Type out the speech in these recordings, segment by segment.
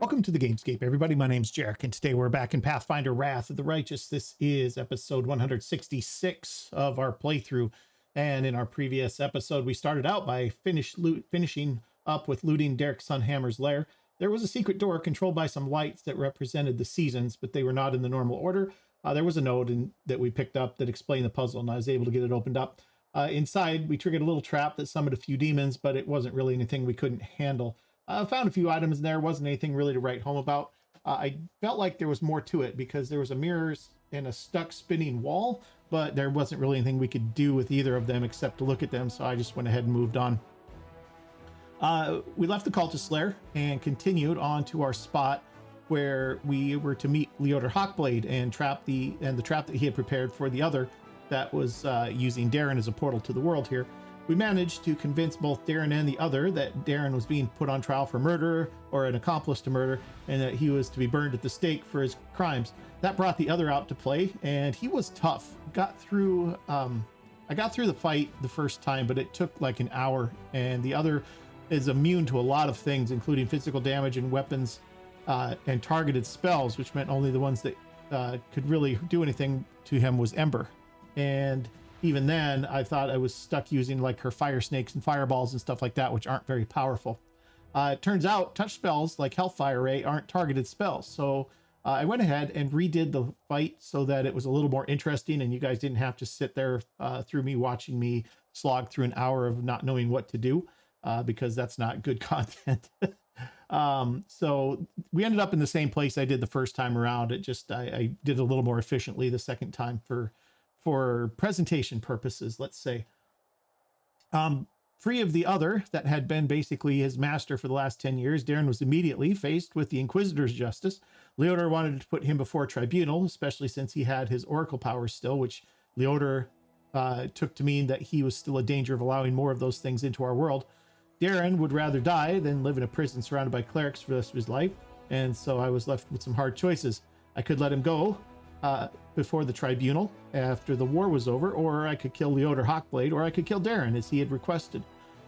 Welcome to the Gamescape, everybody. My name's Jarek, and today we're back in Pathfinder Wrath of the Righteous. This is episode 166 of our playthrough. And in our previous episode, we started out by finishing up with looting Derek Sunhammer's lair. There was a secret door controlled by some lights that represented the seasons, but they were not in the normal order. There was a node that we picked up that explained the puzzle, and I was able to get it opened up. Inside, we triggered a little trap that summoned a few demons, but it wasn't really anything we couldn't handle. I found a few items in there. Wasn't anything really to write home about. I felt like there was more to it because there was a mirrors and a stuck spinning wall, but there wasn't really anything we could do with either of them except to look at them. So I just went ahead and moved on. We left the cultist lair and continued on to our spot where we were to meet Leoder Hawkblade and the trap that he had prepared for the other that was using Darren as a portal to the world here. We managed to convince both Darren and the other that Darren was being put on trial for murder or an accomplice to murder, and that he was to be burned at the stake for his crimes. That brought the other out to play, and he was tough. I got through the fight the first time, but it took like an hour, and the other is immune to a lot of things, including physical damage and weapons and targeted spells, which meant only the ones that could really do anything to him was Ember. And even then, I thought I was stuck using like her fire snakes and fireballs and stuff like that, which aren't very powerful. It turns out touch spells like Hellfire Ray aren't targeted spells. So I went ahead and redid the fight so that it was a little more interesting and you guys didn't have to sit there through me watching me slog through an hour of not knowing what to do because that's not good content. So we ended up in the same place I did the first time around. It just, I did it a little more efficiently the second time for presentation purposes, let's say. Free of the other that had been basically his master for the last 10 years, Darren was immediately faced with the Inquisitor's justice. Leoder wanted to put him before tribunal, especially since he had his oracle powers still, which Leoder took to mean that he was still a danger of allowing more of those things into our world. Darren would rather die than live in a prison surrounded by clerics for the rest of his life, and so I was left with some hard choices. I could let him go before the tribunal after the war was over, or I could kill Leoder Hawkblade, or I could kill Darren as he had requested.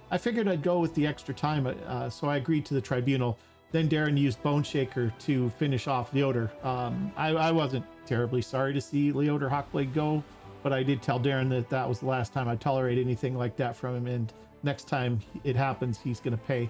I figured I'd go with the extra time, so I agreed to the tribunal. Then Darren used Bone Shaker to finish off Leoder. I wasn't terribly sorry to see Leoder Hawkblade go, but I did tell Darren that that was the last time I'd tolerate anything like that from him, and next time it happens, he's going to pay.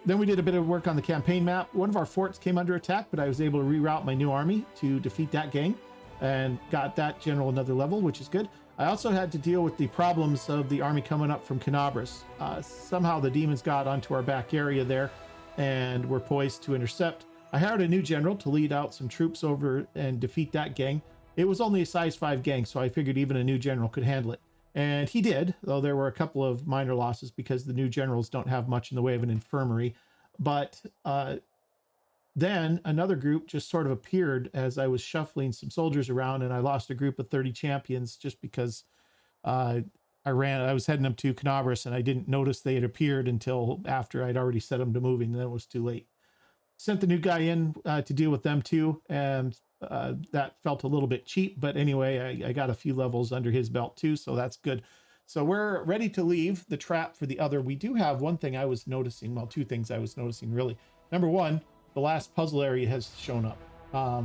Then we did a bit of work on the campaign map. One of our forts came under attack, but I was able to reroute my new army to defeat that gang and got that general another level, which is good. I also had to deal with the problems of the army coming up from Canabras. Somehow the demons got onto our back area there and were poised to intercept. I hired a new general to lead out some troops over and defeat that gang. It was only a size 5 gang, so I figured even a new general could handle it. And he did, though there were a couple of minor losses because the new generals don't have much in the way of an infirmary. But then another group just sort of appeared as I was shuffling some soldiers around, and I lost a group of 30 champions just because I was heading up to Canabras and I didn't notice they had appeared until after I'd already set them to moving, and then it was too late. Sent the new guy in to deal with them too, and that felt a little bit cheap, but anyway, I got a few levels under his belt too, so that's good. So we're ready to leave the trap for the other. We do have one thing I was noticing, well, two things I was noticing really. Number one, the last puzzle area has shown up.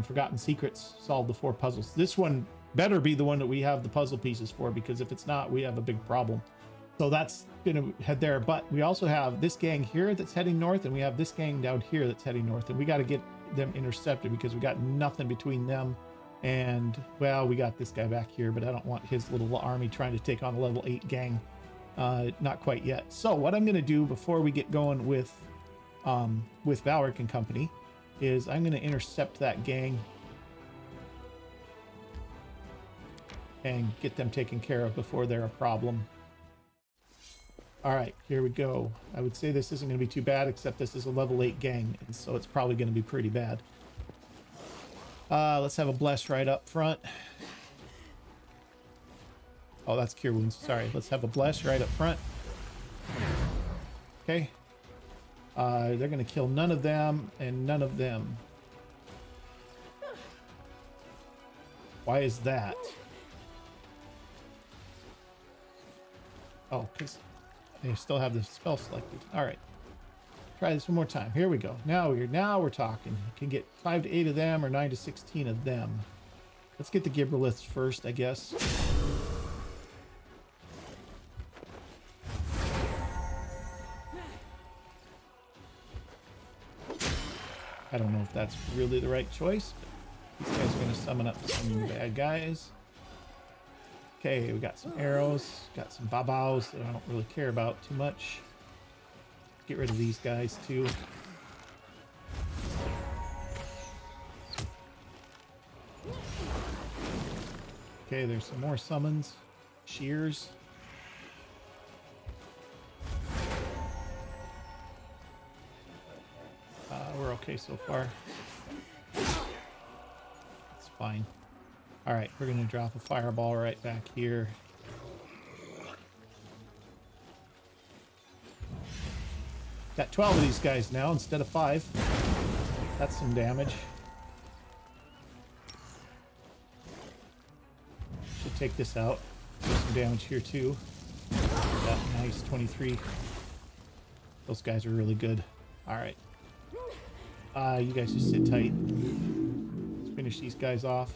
Forgotten Secrets solved the 4 puzzles. This one better be the one that we have the puzzle pieces for, because if it's not, we have a big problem. So that's gonna head there, but we also have this gang here that's heading north, and we have this gang down here that's heading north, and we got to get them intercepted because we got nothing between them and, well, we got this guy back here, but I don't want his little army trying to take on a level 8 gang. Not quite yet. So what I'm going to do before we get going with Valric and company is I'm going to intercept that gang and get them taken care of before they're a problem. All right, here we go. I would say this isn't going to be too bad, except this is a level 8 gang, and so it's probably going to be pretty bad. Let's have a bless right up front. Oh, that's cure wounds. Sorry. Let's have a bless right up front. Okay. They're going to kill none of them and none of them. Why is that? Oh, because they still have the spell selected. All right. Try this one more time. Here we go. Now we're talking. You can get 5 to 8 of them or 9 to 16 of them. Let's get the Gibberliths first, I guess. I don't know if that's really the right choice, but these guys are going to summon up some bad guys. Okay, we got some arrows, got some babaos that I don't really care about too much. Get rid of these guys too. Okay, there's some more summons. Shears. We're okay so far. It's fine. All right, we're going to drop a fireball right back here. Got 12 of these guys now instead of 5. That's some damage. Should take this out. Do some damage here too. That nice 23. Those guys are really good. All right. You guys just sit tight. Let's finish these guys off.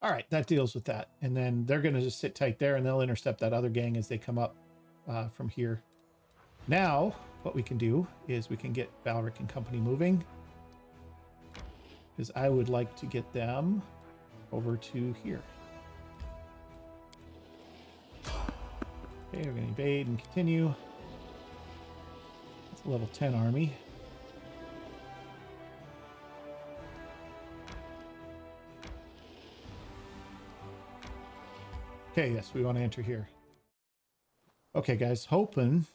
All right, that deals with that. And then they're going to just sit tight there and they'll intercept that other gang as they come up from here. Now, what we can do is we can get Valric and company moving. Because I would like to get them over to here. Okay, we're going to evade and continue. It's a level 10 army. Okay, yes, we want to enter here. Okay, guys, hoping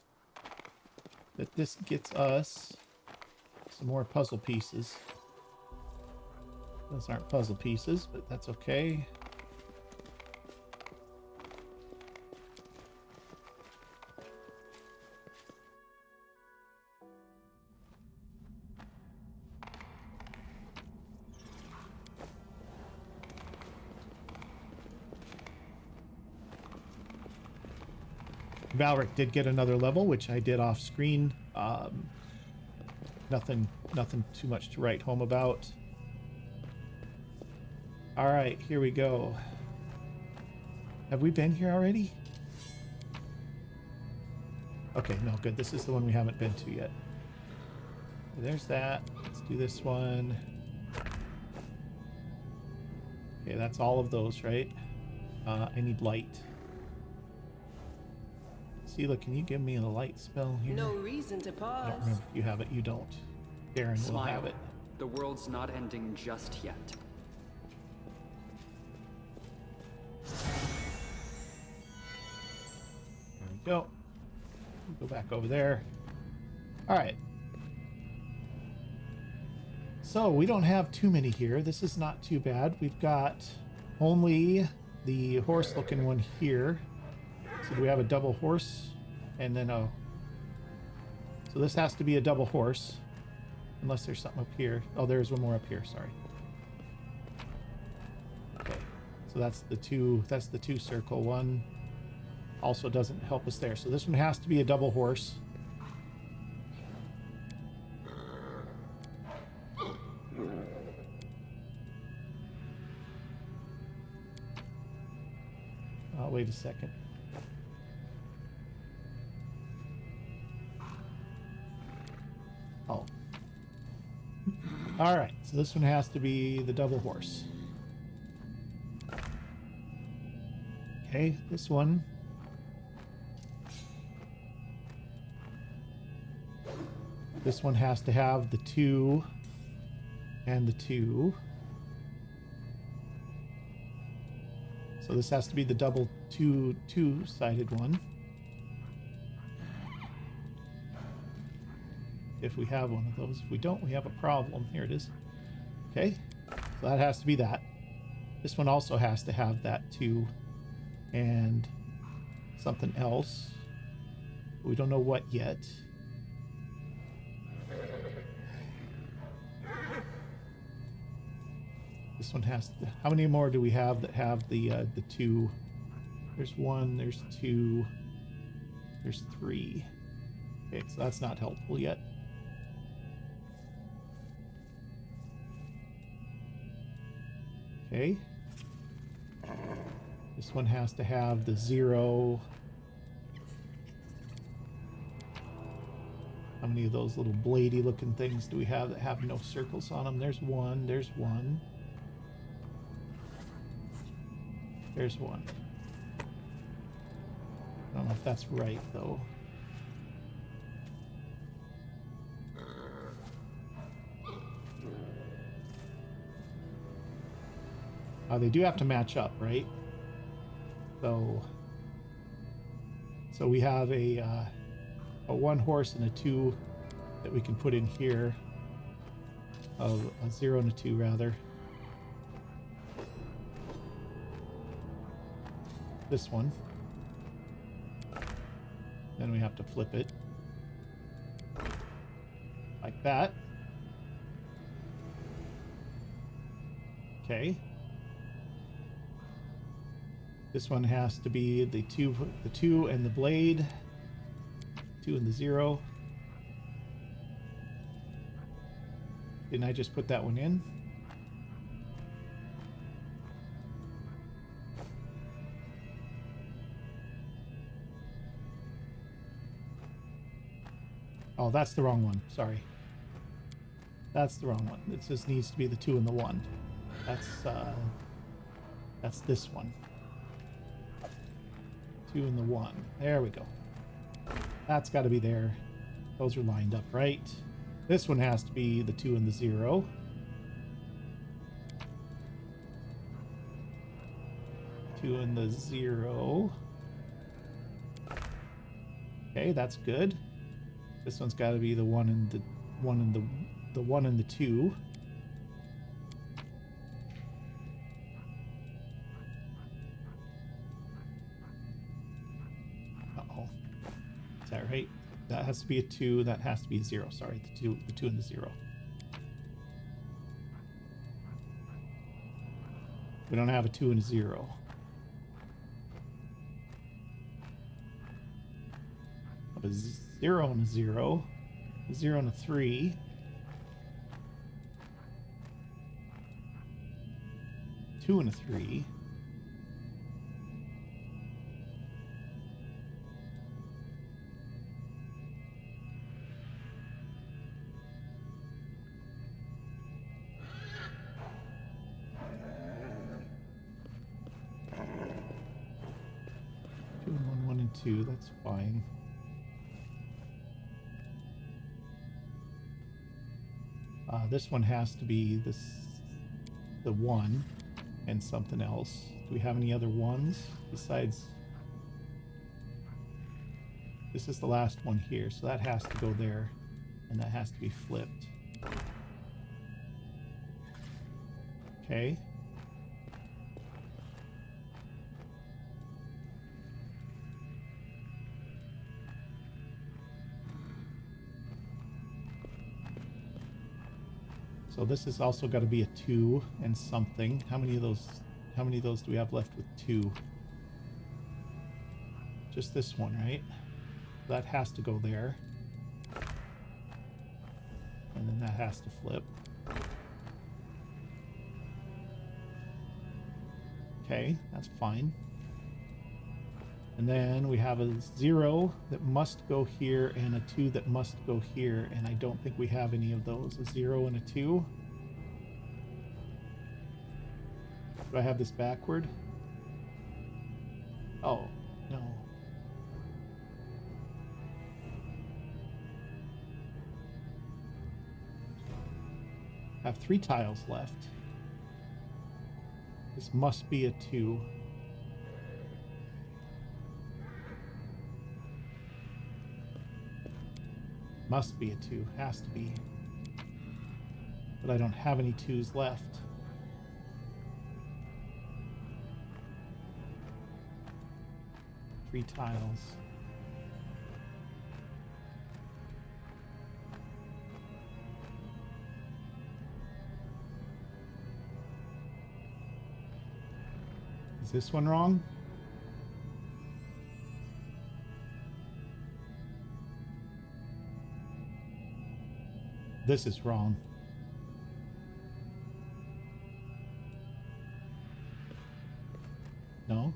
that this gets us some more puzzle pieces. Those aren't puzzle pieces, but that's okay. Valric did get another level, which I did off screen. Nothing too much to write home about. All right, here we go. Have we been here already? Okay, no, good. This is the one we haven't been to yet. There's that. Let's do this one. Okay, that's all of those, right? I need light. Seela, can you give me a light spell here? No reason to pause. I don't remember if you have it. You don't. Darren will have it. The world's not ending just yet. There we go. Go back over there. All right. So we don't have too many here. This is not too bad. We've got only the horse-looking one here. So do we have a double horse? And then so this has to be a double horse. Unless there's something up here. Oh, there's one more up here, sorry. Okay. So that's the two circle one. Also doesn't help us there. So this one has to be a double horse. Wait a second. Oh. All right, so this one has to be the double horse. Okay, this one. This one has to have the 2 and the 2. So this has to be the double two-sided one. If we have one of those. If we don't, we have a problem. Here it is. Okay, so that has to be that. This one also has to have that 2 and something else. We don't know what yet. This one has to, how many more do we have that have the 2 There's 1, there's 2, there's 3. Okay, so that's not helpful yet. Okay. This one has to have the 0. How many of those little bladey looking things do we have that have no circles on them? There's 1, there's 1. There's 1. I don't know if that's right, though. They do have to match up, right? So we have a 1 horse and a 2 that we can put in here. A 0 and a 2, rather. This one. Then we have to flip it. Like that. Okay. This one has to be the 2 and the blade. 2 and the 0. Didn't I just put that one in? Oh, that's the wrong one. Sorry. That's the wrong one. It just needs to be the 2 and the 1. That's this one. 2 and the 1. There we go. That's got to be there. Those are lined up right. This one has to be the 2 and the 0. Two and the 0. Okay, that's good. This one's got to be the 1 and the 1 and the 1 and the 2. Uh-oh. Is that right? That has to be a 2. That has to be a 0. Sorry, the 2 and the 0. We don't have a 2 and a 0. A 0 and a 0. A 0 and a 3. 2 and a 3. Two and 1, 1 and 2. That's fine. This one has to be the 1 and something else. Do we have any other ones besides? This is the last one here, so that has to go there, and that has to be flipped. Okay. So this has also got to be a 2 and something. How many of those do we have left with 2? Just this one, right? That has to go there. And then that has to flip. Okay, that's fine. And then we have a 0 that must go here and a 2 that must go here, and I don't think we have any of those. A 0 and a 2. Do I have this backward? Oh, no. I have 3 tiles left. This must be a 2. Must be a 2. Has to be. But I don't have any 2s left. Three tiles. Is this one wrong? This is wrong. No.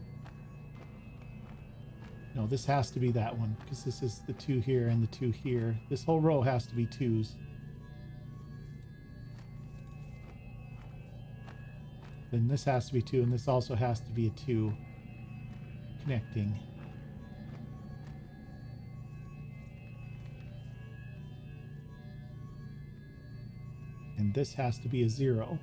No, this has to be that one, because this is the 2 here and the 2 here. This whole row has to be 2s. Then this has to be 2, and this also has to be a 2 connecting. And this has to be a 0.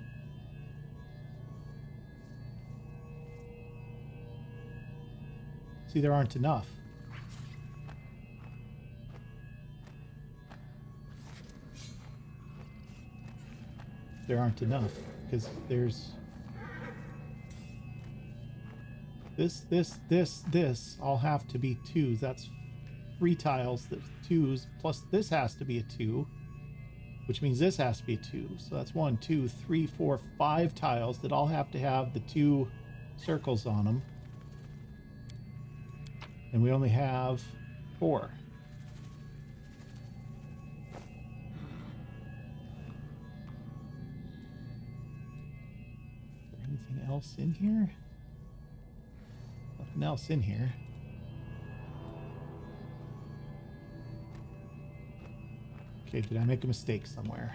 See, there aren't enough. There aren't enough, because there's this all have to be 2s. That's 3 tiles, that's 2s, plus this has to be a 2, which means this has to be a 2. So that's 1, 2, 3, 4, 5 tiles that all have to have the 2 circles on them. And we only have 4. Is there anything else in here? Nothing else in here. Okay, did I make a mistake somewhere?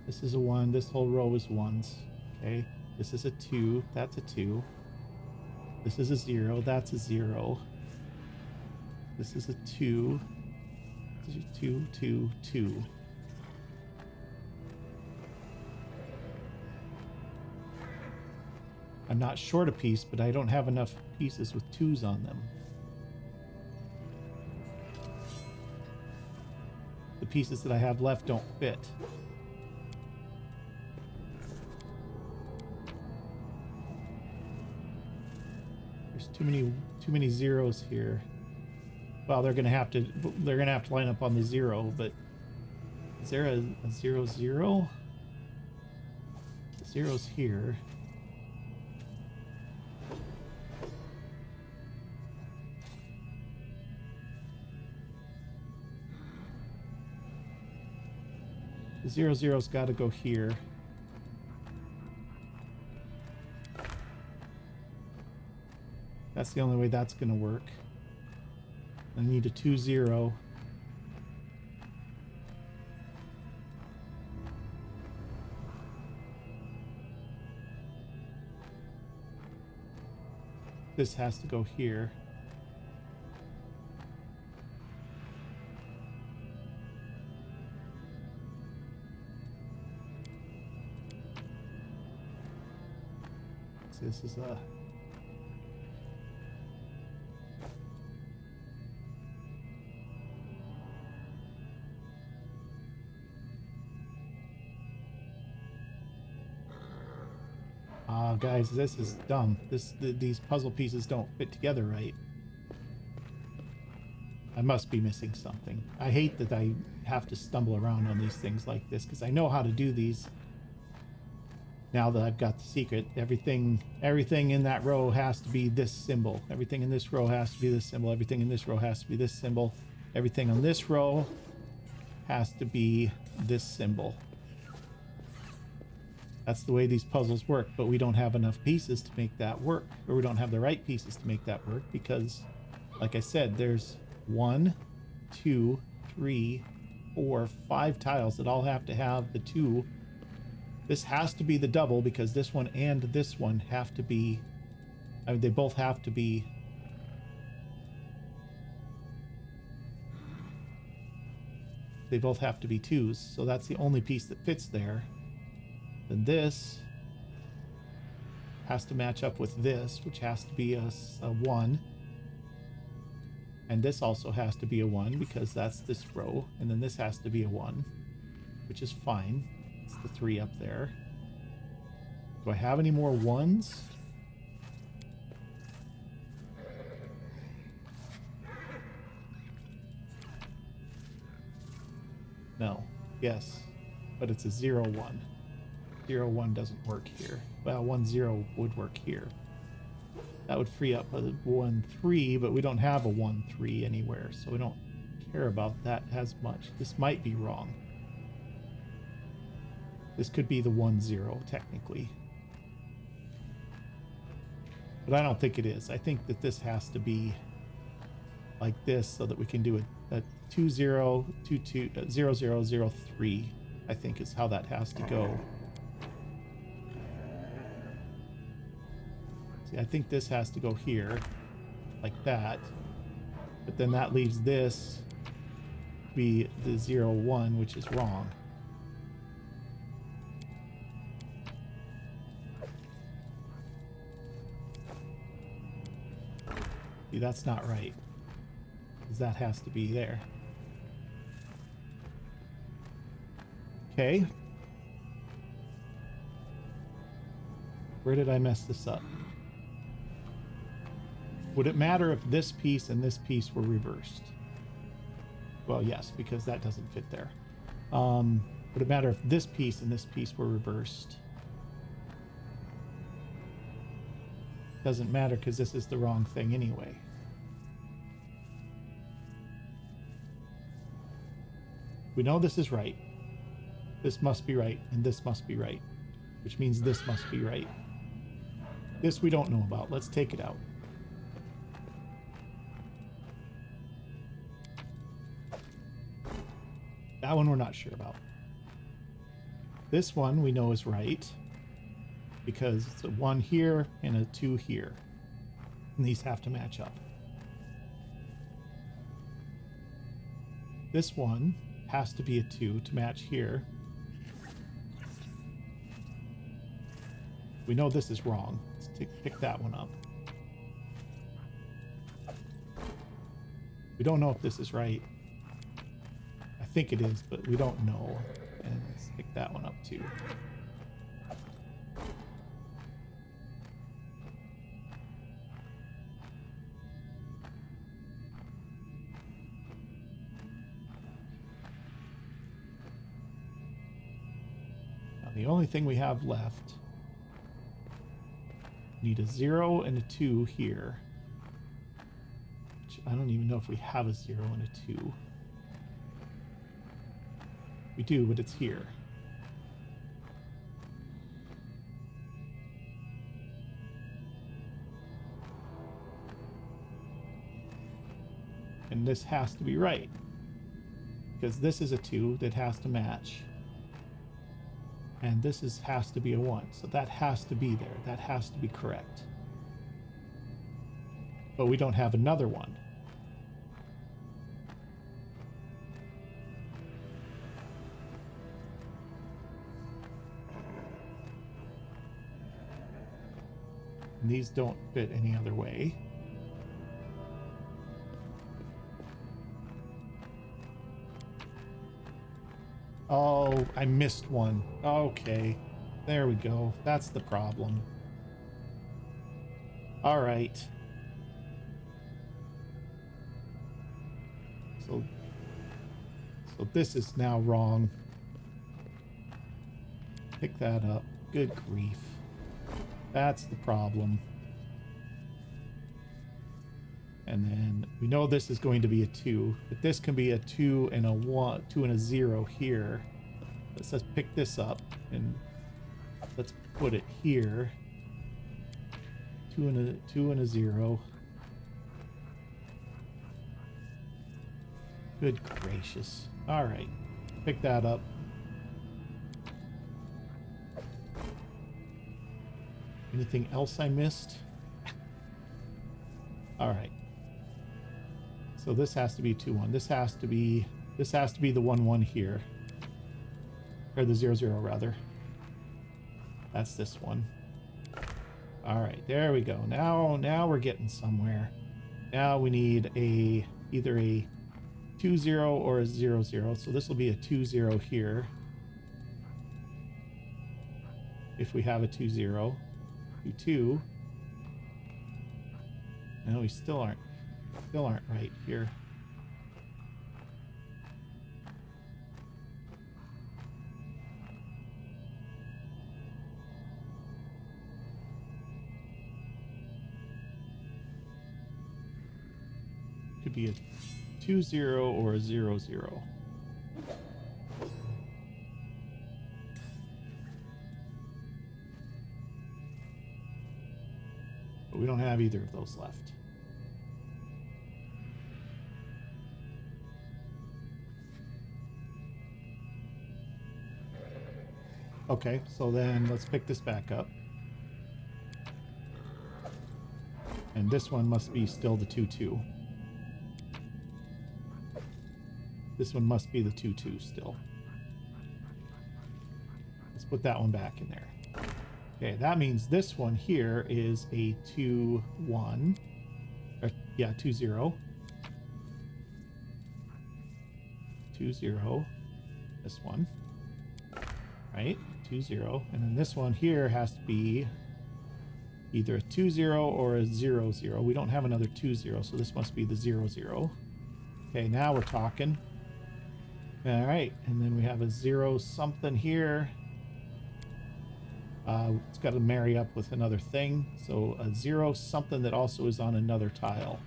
This is a 1. This whole row is 1s. Okay, this is a 2. That's a 2. This is a 0. That's a 0. This is a 2. This is a 2, 2, 2. I'm not short a piece, but I don't have enough pieces with 2s on them. The pieces that I have left don't fit. There's too many zeros here. Well, they're gonna have to line up on the 0, but is there a 0, 0? The 0's here. The 0, 0's got to go here. That's the only way that's going to work. I need a 2, 0. This has to go here. So this is a... guys, this is dumb. These puzzle pieces don't fit together right. I must be missing something. I hate that I have to stumble around on these things like this, because I know how to do these. Now that I've got the secret, everything in that row has to be this symbol. Everything in this row has to be this symbol. Everything in this row has to be this symbol. Everything on this row has to be this symbol. That's the way these puzzles work, but we don't have enough pieces to make that work, or we don't have the right pieces to make that work, because, like I said, there's 1, 2, 3, 4, 5 tiles that all have to have the 2. This has to be the double, because this one and this one have to be, I mean, they both have to be, they both have to be 2s, so that's the only piece that fits there. Then this has to match up with this, which has to be a 1. And this also has to be a 1, because that's this row. And then this has to be a 1, which is fine. It's the 3 up there. Do I have any more 1s? No. Yes. But it's a 0, 1. 0, 1 doesn't work here. Well, 1, 0 would work here. That would free up a 1, 3, but we don't have a 1, 3 anywhere, so we don't care about that as much. This might be wrong. This could be the 1-0 technically. But I don't think it is. I think that this has to be like this so that we can do a 2-0, 2-2, 0-0, 0-3, I think is how that has to go. See, I think this has to go here like that. But then that leaves this to be the 0-1, which is wrong. See, that's not right. Because that has to be there. Okay. Where did I mess this up? Would it matter if this piece and this piece were reversed? Well, yes, because that doesn't fit there. Would it matter if this piece and this piece were reversed? Doesn't matter because this is the wrong thing anyway. We know this is right. This must be right, and this must be right, which means this must be right. This we don't know about. Let's take it out. That one we're not sure about. This one we know is right because it's a 1 here and a 2 here. And these have to match up. This one has to be a 2 to match here. We know this is wrong. Let's pick that one up. We don't know if this is right. I think it is, but we don't know. And let's pick that one up too. Now the only thing we have left, need a 0 and a 2 here. Which I don't even know if we have a 0 and a 2. We do, but it's here. And this has to be right. Because this is a 2 that has to match. And this has to be a 1. So that has to be there. That has to be correct. But we don't have another one. And these don't fit any other way. Oh, I missed one. Okay. There we go. That's the problem. All right. So this is now wrong. Pick that up. Good grief. That's the problem. And then we know this is going to be a 2, but this can be a 2 and a 1, 2 and a 0 here. Let's pick this up and let's put it here. 2 and a 0. Good gracious. All right. Pick that up. Anything else I missed? All right. So this has to be 2-1. This has to be the 1-1 here. Or the 0-0 rather. That's this one. All right, there we go. Now we're getting somewhere. Now we need either a 2-0 or a 0-0. So this will be a 2-0 here. If we have a 2-0. 2-2. No, we still aren't right here. Could be a 2-0 or a 0-0. But we don't have either of those left. Okay, so then let's pick this back up. And this one must be still the 2-2. This one must be the 2-2 still. Let's put that one back in there. Okay, that means this one here is a 2-1. Or, yeah, 2-0. 2-0. This one. Right? 2-0. And then this one here has to be either a 2-0 or a 0-0. We don't have another 2-0, so this must be the 0-0. Okay, now we're talking. All right, and then we have a 0 something here. It's got to marry up with another thing. So a 0 something that also is on another tile.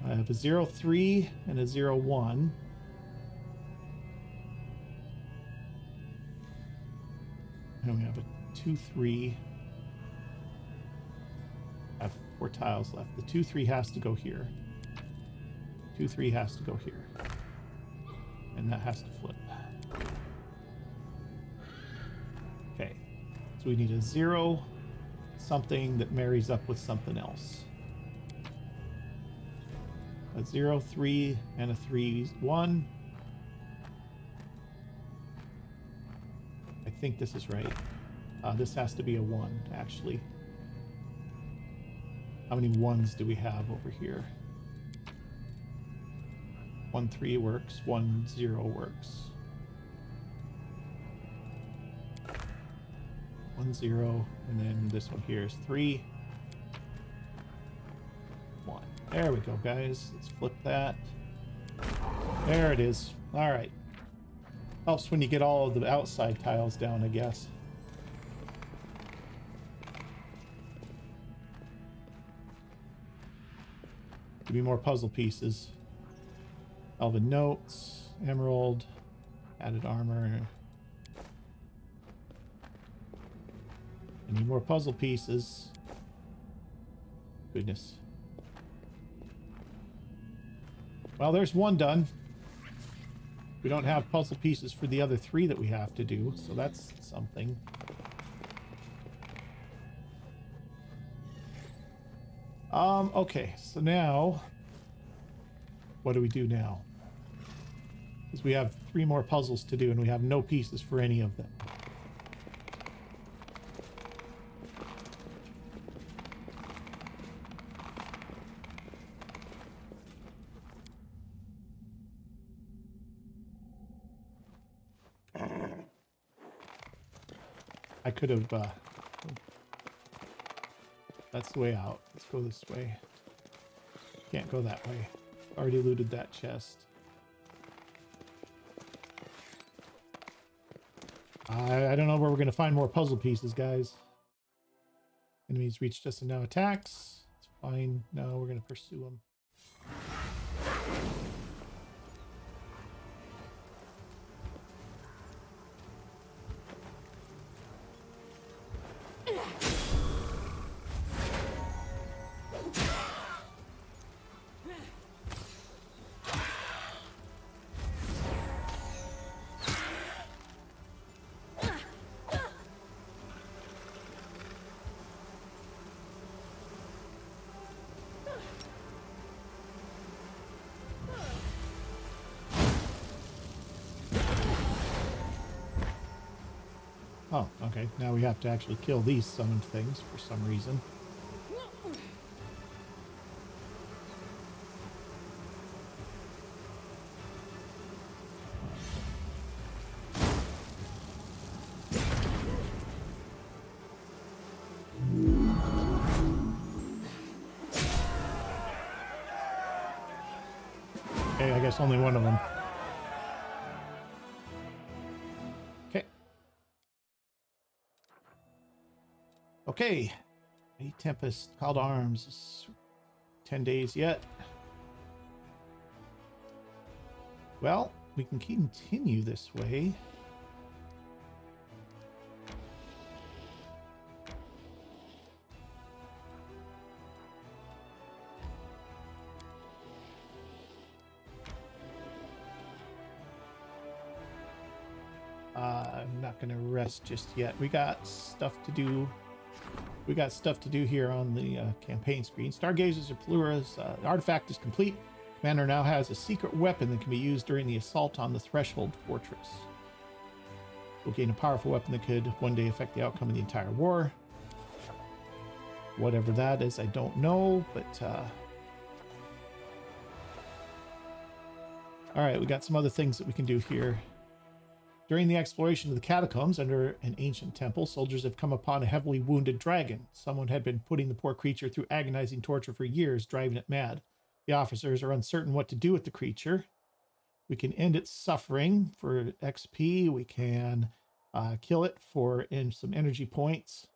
I have a 0-3 and a 0-1. And we have a 2-3. I have 4 tiles left. The 2-3 has to go here. 2-3 has to go here. And that has to flip. Okay. So we need a 0 something that marries up with something else. A 0-3 and a 3-1. I think this is right. This has to be a 1, actually. How many 1s do we have over here? 1-3 works. 1-0 works. 1-0, and then this one here is 3. 1. There we go, guys. Let's flip that. There it is. All right. Helps when you get all of the outside tiles down, I guess. Give me more puzzle pieces. Elven notes, emerald, added armor. I need more puzzle pieces. Goodness. Well, there's one done. We don't have puzzle pieces for the other 3 that we have to do, so that's something. Okay, so now what do we do now? Because we have 3 more puzzles to do and we have no pieces for any of them. I could have, that's the way out. Let's go this way. Can't go that way. Already looted that chest. I don't know where we're going to find more puzzle pieces, guys. Enemies reached us and now attacks. It's fine. No, we're going to pursue them. Oh, okay. Now we have to actually kill these summoned things for some reason. Okay, I guess only one of them. Okay, a Tempest, Called Arms, 10 days yet. Well, we can continue this way. I'm not going to rest just yet. We got stuff to do. We got stuff to do here on the campaign screen. Stargazers or Pluras. The artifact is complete. Commander now has a secret weapon that can be used during the assault on the Threshold Fortress. We'll gain a powerful weapon that could one day affect the outcome of the entire war. Whatever that is, I don't know, but all right, we got some other things that we can do here. During the exploration of the catacombs under an ancient temple, soldiers have come upon a heavily wounded dragon. Someone had been putting the poor creature through agonizing torture for years, driving it mad. The officers are uncertain what to do with the creature. We can end its suffering for XP. We can kill it for some energy points.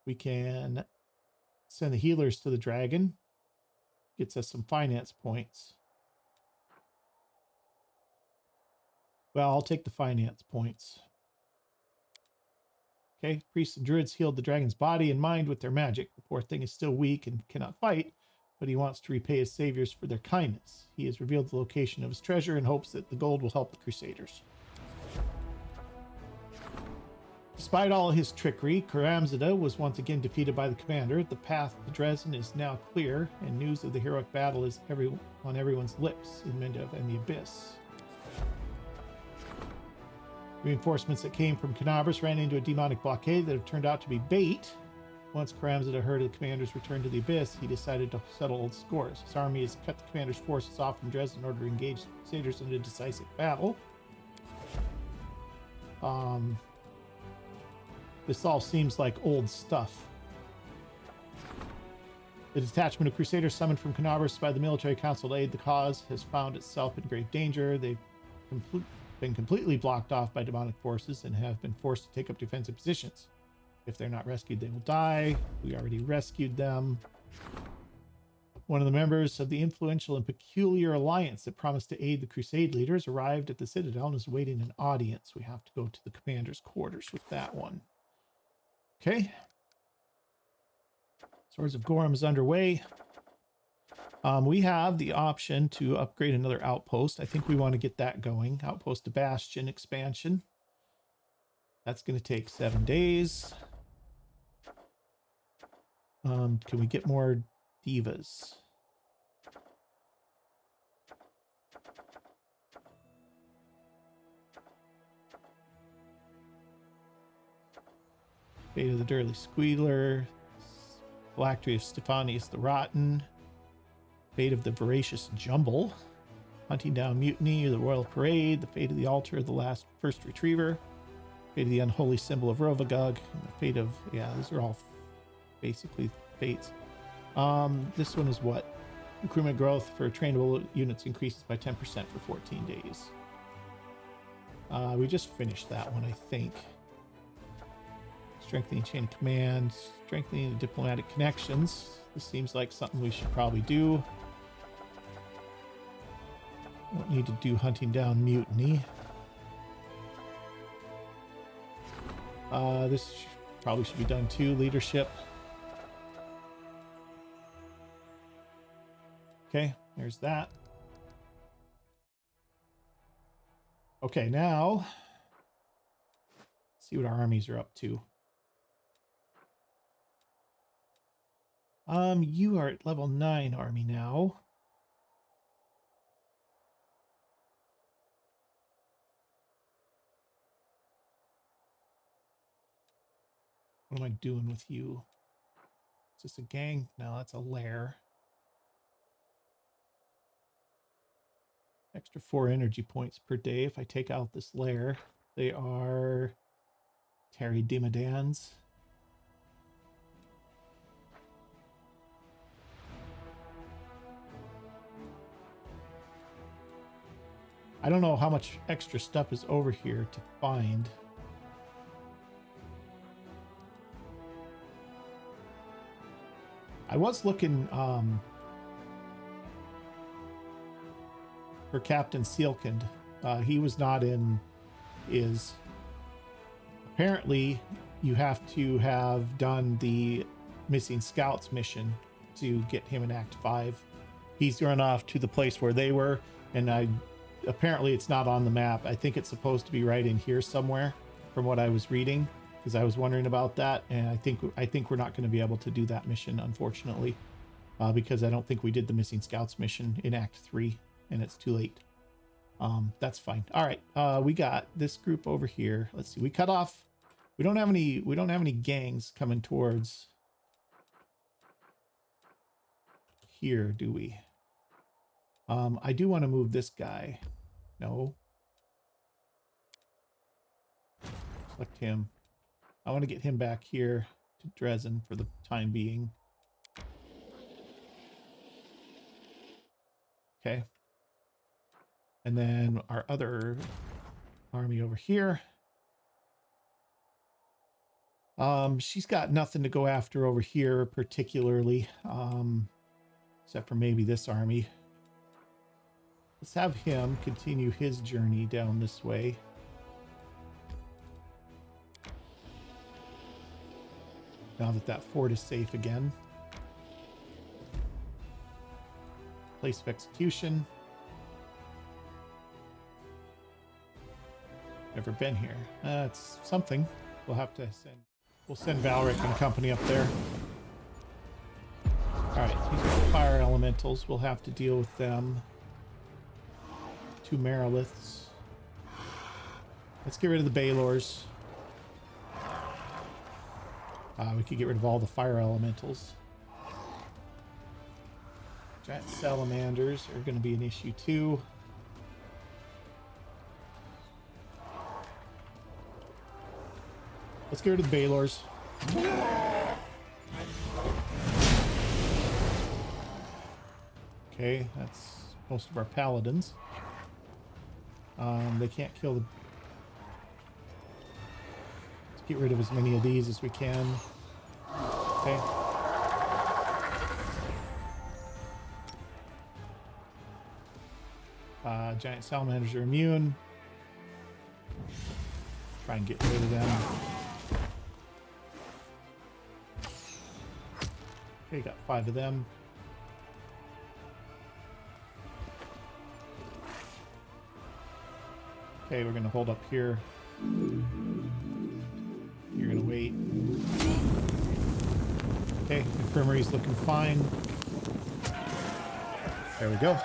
We can send the healers to the dragon. Gets us some finance points. Well, I'll take the finance points. Okay, priests and druids healed the dragon's body and mind with their magic. The poor thing is still weak and cannot fight, but he wants to repay his saviors for their kindness. He has revealed the location of his treasure and hopes that the gold will help the Crusaders. Despite all his trickery, Karamzada was once again defeated by the commander. The path to Dresden is now clear, and news of the heroic battle is on everyone's lips in Mendov and the Abyss. Reinforcements that came from Canabras ran into a demonic blockade that had turned out to be bait. Once Karamzada heard of the commander's return to the Abyss, he decided to settle old scores. His army has cut the commander's forces off from Dresden in order to engage the Crusaders in a decisive battle. This all seems like old stuff. The detachment of Crusaders summoned from Canabras by the military council to aid the cause has found itself in grave danger. They've been completely blocked off by demonic forces and have been forced to take up defensive positions. If they're not rescued, they will die. We already rescued them. One of the members of the influential and peculiar alliance that promised to aid the crusade leaders arrived at the Citadel and is awaiting an audience. We have to go to the commander's quarters with that one. Okay. Swords of Gorham is underway. We have the option to upgrade another outpost. I think we want to get that going. Outpost to Bastion expansion. That's going to take 7 days. Can we get more divas? Fate of the Dirty Squealer. Phylactery of Stephanius the Rotten. Fate of the Voracious Jumble. Hunting Down Mutiny, the Royal Parade. The Fate of the Altar of the First Retriever. Fate of the Unholy Symbol of Rovagug. And the Fate of, yeah, these are all basically fates. This one is what? Recruitment growth for trainable units increases by 10% for 14 days. We just finished that one, I think. Strengthening chain of command, strengthening the diplomatic connections. This seems like something we should probably do. Don't need to do hunting down mutiny. This probably should be done too. Leadership. Okay, there's that. Okay, now let's see what our armies are up to. You are at level 9 army now. What am I doing with you? Is this a gang? No, that's a lair. Extra 4 energy points per day if I take out this lair. They are Terry Dimadans. I don't know how much extra stuff is over here to find. I was looking for Captain Sealkind. He was not in is. Apparently, you have to have done the Missing Scouts mission to get him in Act 5. He's run off to the place where they were, and I apparently it's not on the map. I think it's supposed to be right in here somewhere from what I was reading, because I was wondering about that, and I think we're not going to be able to do that mission, unfortunately, because I don't think we did the missing scouts mission in Act 3, and it's too late. That's fine. All right, we got this group over here. Let's see. We cut off. We don't have any gangs coming towards here, do we? I do want to move this guy. No. Select him. I want to get him back here to Dresden for the time being. Okay. And then our other army over here. She's got nothing to go after over here particularly, except for maybe this army. Let's have him continue his journey down this way. Now that that fort is safe again. Place of execution. Never been here. It's something. We'll have to send. We'll send Valric and company up there. All right, these are fire elementals. We'll have to deal with them. 2 Mariliths. Let's get rid of the Baylors. We could get rid of all the fire elementals. Giant salamanders are going to be an issue too. Let's get rid of the Baylors. Okay, that's most of our paladins. They can't kill the... Let's get rid of as many of these as we can. Okay. Giant salamanders are immune. Try and get rid of them. Okay, got 5 of them. Okay, we're going to hold up here. You're going to wait. Okay, infirmary's looking fine. There we go.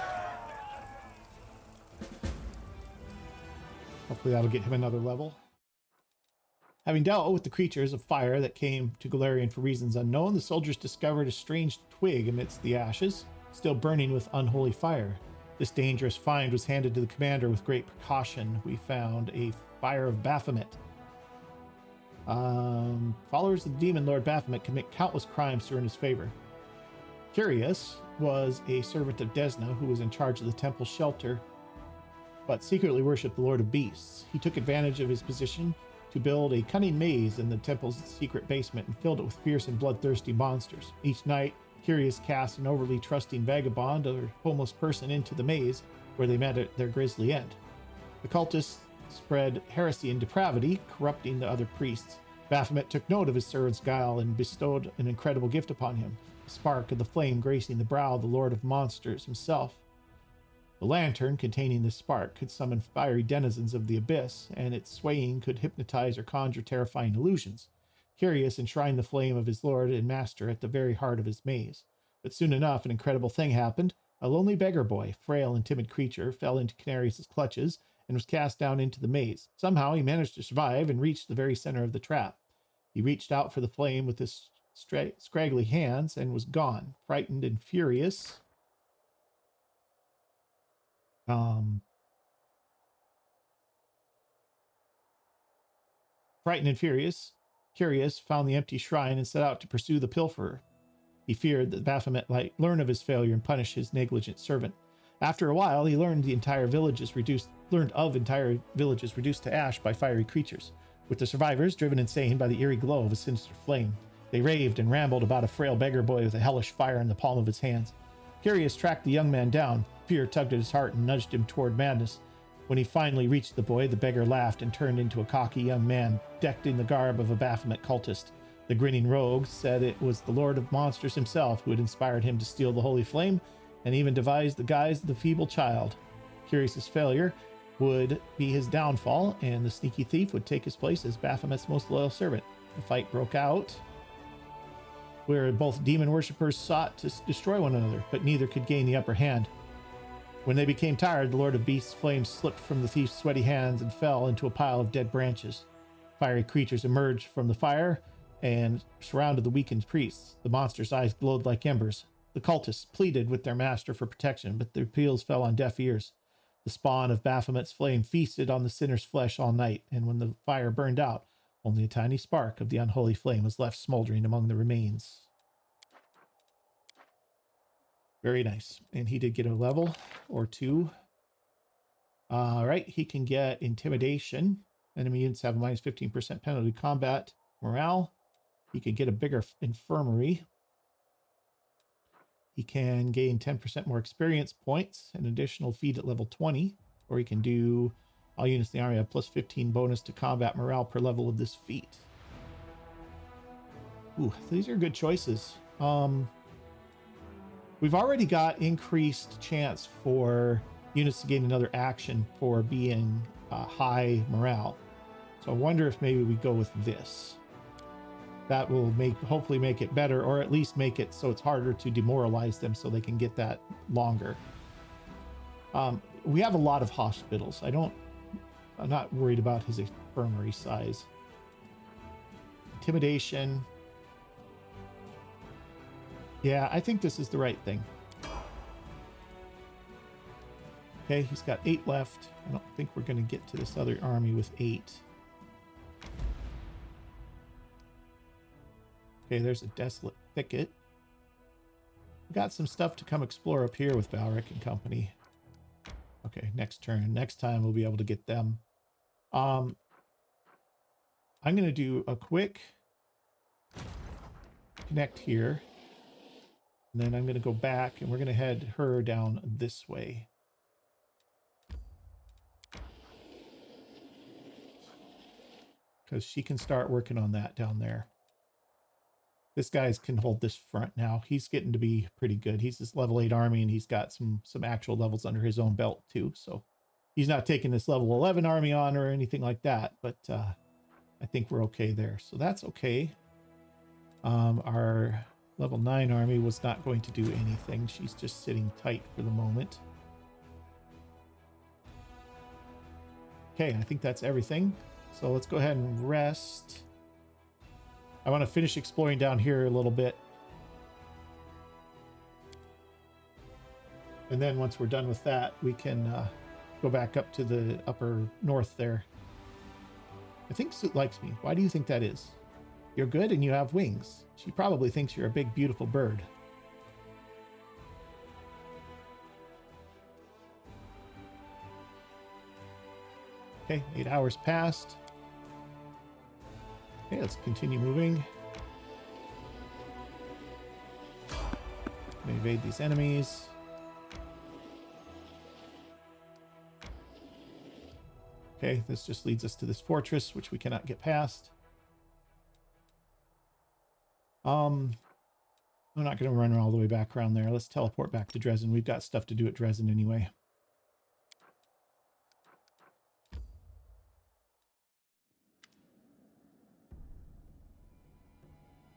Hopefully that'll get him another level. Having dealt with the creatures of fire that came to Golarion for reasons unknown, the soldiers discovered a strange twig amidst the ashes, still burning with unholy fire. This dangerous find was handed to the commander with great precaution. We found a fire of Baphomet. Followers of the demon Lord Baphomet commit countless crimes to earn his favor. Curious was a servant of Desna who was in charge of the temple shelter, but secretly worshipped the Lord of Beasts. He took advantage of his position to build a cunning maze in the temple's secret basement and filled it with fierce and bloodthirsty monsters. Each night, Curious cast an overly trusting vagabond or homeless person into the maze, where they met at their grisly end. The cultists spread heresy and depravity, corrupting the other priests. Baphomet took note of his servant's guile and bestowed an incredible gift upon him, a spark of the flame gracing the brow of the Lord of Monsters himself. The lantern containing this spark could summon fiery denizens of the abyss, and its swaying could hypnotize or conjure terrifying illusions. Curious enshrined the flame of his lord and master at the very heart of his maze. But soon enough, an incredible thing happened. A lonely beggar boy, frail and timid creature, fell into Canarius' clutches and was cast down into the maze. Somehow he managed to survive and reached the very center of the trap. He reached out for the flame with his scraggly hands and was gone. Frightened and furious, Curious found the empty shrine and set out to pursue the pilferer. He feared that Baphomet might learn of his failure and punish his negligent servant. After a while, he learned of entire villages reduced to ash by fiery creatures, with the survivors driven insane by the eerie glow of a sinister flame. They raved and rambled about a frail beggar boy with a hellish fire in the palm of his hands. Curious tracked the young man down. Fear tugged at his heart and nudged him toward madness. When he finally reached the boy, the beggar laughed and turned into a cocky young man, decked in the garb of a Baphomet cultist. The grinning rogue said it was the Lord of Monsters himself who had inspired him to steal the holy flame, and even devised the guise of the feeble child. Curious's failure would be his downfall, and the sneaky thief would take his place as Baphomet's most loyal servant. The fight broke out, where both demon worshippers sought to destroy one another, but neither could gain the upper hand. When they became tired, the Lord of Beasts' flames slipped from the thief's sweaty hands and fell into a pile of dead branches. Fiery creatures emerged from the fire and surrounded the weakened priests. The monster's eyes glowed like embers. The cultists pleaded with their master for protection, but their appeals fell on deaf ears. The spawn of Baphomet's flame feasted on the sinner's flesh all night, and when the fire burned out, only a tiny spark of the unholy flame was left smoldering among the remains. Very nice. And he did get a level or 2. All right, he can get Intimidation. Enemy units have a minus 15% penalty to combat morale. He can get a bigger infirmary. He can gain 10% more experience points, an additional feat at level 20, or he can do all units in the army have plus 15 bonus to combat morale per level of this feat. Ooh, these are good choices. We've already got increased chance for units to gain another action for being high morale. So I wonder if maybe we go with this. That will hopefully make it better, or at least make it so it's harder to demoralize them so they can get that longer. We have a lot of hospitals. I'm not worried about his infirmary size. Intimidation. Yeah, I think this is the right thing. Okay, he's got 8 left. I don't think we're going to get to this other army with 8. Okay, there's a desolate thicket. We got some stuff to come explore up here with Valric and company. Okay, next turn. Next time we'll be able to get them. I'm going to do a quick connect here. And then I'm going to go back and we're going to head her down this way. Because she can start working on that down there. This guy can hold this front now. He's getting to be pretty good. He's this level 8 army, and he's got some actual levels under his own belt too. So he's not taking this level 11 army on or anything like that. But I think we're okay there. So that's okay. Our level 9 army was not going to do anything. She's just sitting tight for the moment. Okay, I think that's everything. So let's go ahead and rest. I want to finish exploring down here a little bit. And then once we're done with that, we can go back up to the upper north there. I think Soot likes me. Why do you think that is? You're good and you have wings. She probably thinks you're a big, beautiful bird. Okay, 8 hours passed. Okay, let's continue moving. Evade these enemies. Okay, this just leads us to this fortress, which we cannot get past. I'm not going to run all the way back around there. Let's teleport back to Dresden. We've got stuff to do at Dresden anyway.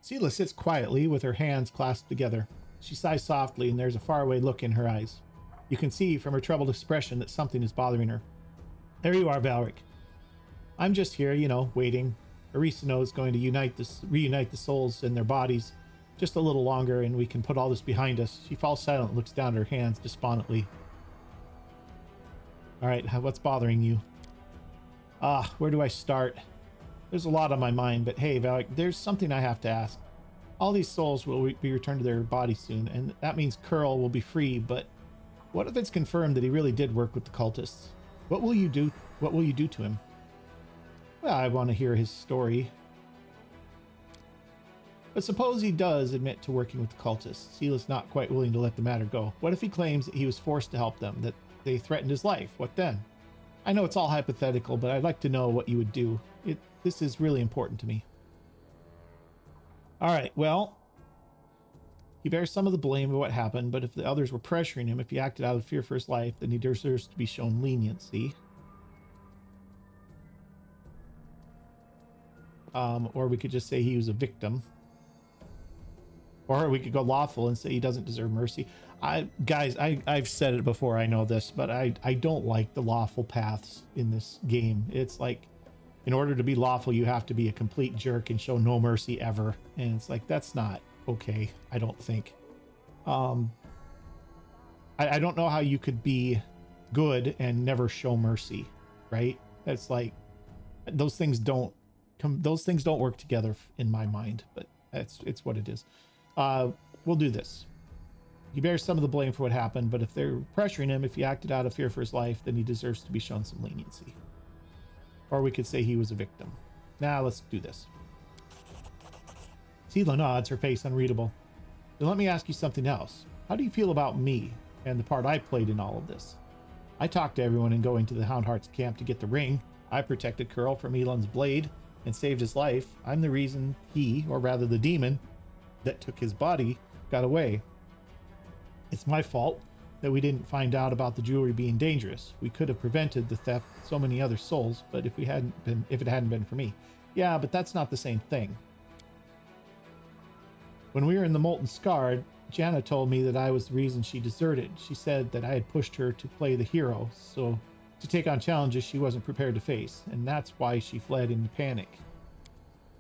Seela sits quietly with her hands clasped together. She sighs softly, and there's a faraway look in her eyes. You can see from her troubled expression that something is bothering her. There you are, Valric. I'm just here, waiting. Arisano is going to reunite the souls and their bodies just a little longer, and we can put all this behind us. She falls silent and looks down at her hands despondently. All right, what's bothering you? Where do I start? There's a lot on my mind, but hey, Valric, there's something I have to ask. All these souls will be returned to their bodies soon, and that means Curl will be free, but what if it's confirmed that he really did work with the cultists? What will you do? What will you do to him? Well, I want to hear his story. But suppose he does admit to working with the cultists. Seela's not quite willing to let the matter go. What if he claims that he was forced to help them, that they threatened his life? What then? I know it's all hypothetical, but I'd like to know what you would do. This is really important to me. All right, well, He bears some of the blame of what happened, but if the others were pressuring him, if he acted out of fear for his life, then he deserves to be shown leniency. Or we could just say he was a victim. Or we could go lawful and say he doesn't deserve mercy. I've said it before, I know this, but I don't like the lawful paths in this game. It's like, in order to be lawful, you have to be a complete jerk and show no mercy ever. And it's like, that's not okay, I don't think. I don't know how you could be good and never show mercy, right? That's like, those things don't work together in my mind, but it's what it is. We'll do this. He bears some of the blame for what happened, but if they're pressuring him, if he acted out of fear for his life, then he deserves to be shown some leniency. Or we could say he was a victim. Now let's do this. Sela nods, her face unreadable. Then let me ask you something else. How do you feel about me and the part I played in all of this? I talked to everyone in going to the Houndheart's camp to get the ring. I protected Curl from Elon's blade and saved his life. I'm the reason he, or rather the demon that took his body, got away. It's my fault that we didn't find out about the jewelry being dangerous. We could have prevented the theft of so many other souls, but if it hadn't been for me. Yeah, but that's not the same thing. When we were in the Molten Scar, Jana told me that I was the reason she deserted. She said that I had pushed her to play the hero, so to take on challenges she wasn't prepared to face, and that's why she fled in panic.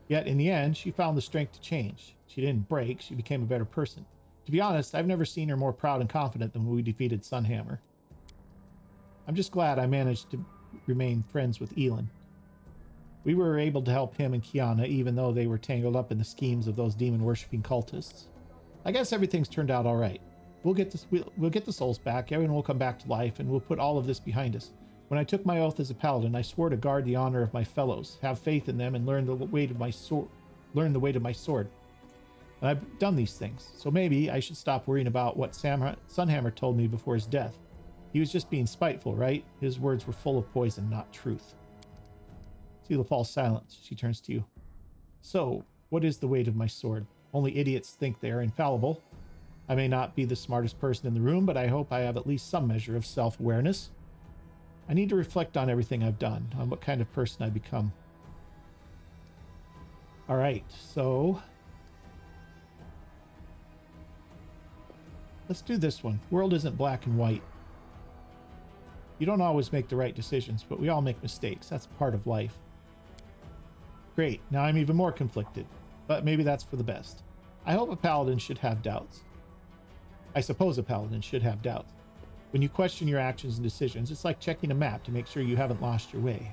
Yet in the end, she found the strength to change. She didn't break, she became a better person. To be honest, I've never seen her more proud and confident than when we defeated Sunhammer. I'm just glad I managed to remain friends with Elon. We were able to help him and Kiana, even though they were tangled up in the schemes of those demon-worshipping cultists. I guess everything's turned out all right. We'll get the souls back, everyone will come back to life, and we'll put all of this behind us. When I took my oath as a paladin, I swore to guard the honor of my fellows, have faith in them, and learn the weight of my sword. And I've done these things, so maybe I should stop worrying about what Sunhammer told me before his death. He was just being spiteful, right? His words were full of poison, not truth. Sela falls silent. She turns to you. So, what is the weight of my sword? Only idiots think they are infallible. I may not be the smartest person in the room, but I hope I have at least some measure of self-awareness. I need to reflect on everything I've done, on what kind of person I've become. All right, so let's do this one. World isn't black and white. You don't always make the right decisions, but we all make mistakes. That's part of life. Great, now I'm even more conflicted, but maybe that's for the best. I hope a paladin should have doubts. I suppose a paladin should have doubts. When you question your actions and decisions, it's like checking a map to make sure you haven't lost your way.